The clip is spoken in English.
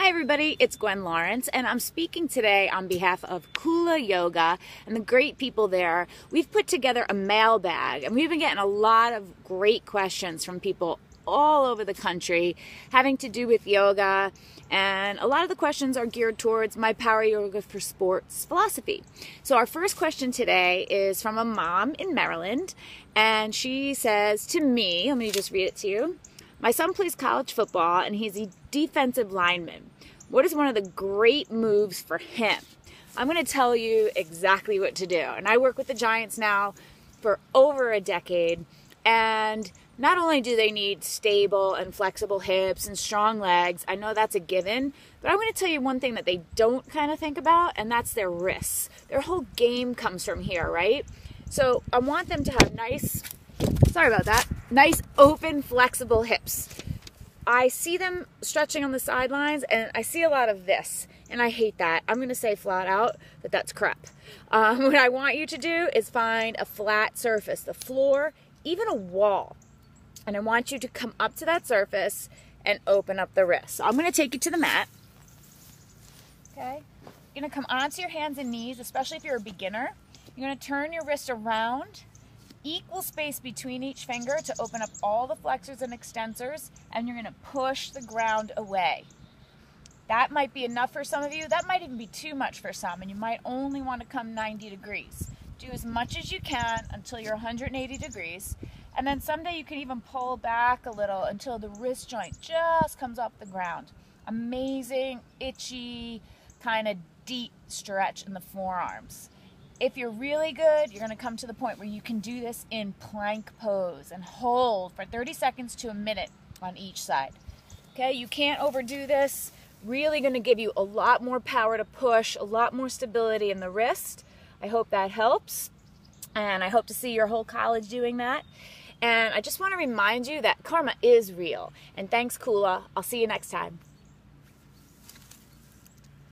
Hi everybody, it's Gwen Lawrence and I'm speaking today on behalf of Kulae Yoga and the great people there. We've put together a mailbag and we've been getting a lot of great questions from people all over the country having to do with yoga, and a lot of the questions are geared towards my Power Yoga for Sports philosophy. So our first question today is from a mom in Maryland, and she says to me, let me just read it to you. My son plays college football and he's a defensive lineman. What is one of the great moves for him? I'm going to tell you exactly what to do. And I work with the Giants now for over a decade. And not only do they need stable and flexible hips and strong legs, I know that's a given, but I'm going to tell you one thing that they don't kind of think about, and that's their wrists. Their whole game comes from here, right? So I want them to have nice open, flexible hips. I see them stretching on the sidelines and I see a lot of this, and I hate that. I'm going to say flat out that that's crap. What I want you to do is find a flat surface, the floor, even a wall. And I want you to come up to that surface and open up the wrist. So I'm going to take you to the mat. Okay. You're going to come onto your hands and knees, especially if you're a beginner. You're going to turn your wrist around, equal space between each finger to open up all the flexors and extensors, and you're going to push the ground away. That might be enough for some of you. That might even be too much for some, and you might only want to come 90 degrees. Do as much as you can until you're 180 degrees, and then someday you can even pull back a little until the wrist joint just comes off the ground. Amazing, itchy, kind of deep stretch in the forearms. If you're really good, you're going to come to the point where you can do this in plank pose and hold for 30 seconds to a minute on each side. Okay, you can't overdo this. Really going to give you a lot more power to push, a lot more stability in the wrist. I hope that helps, and I hope to see your whole college doing that. And I just want to remind you that karma is real. And thanks, Kulae. I'll see you next time.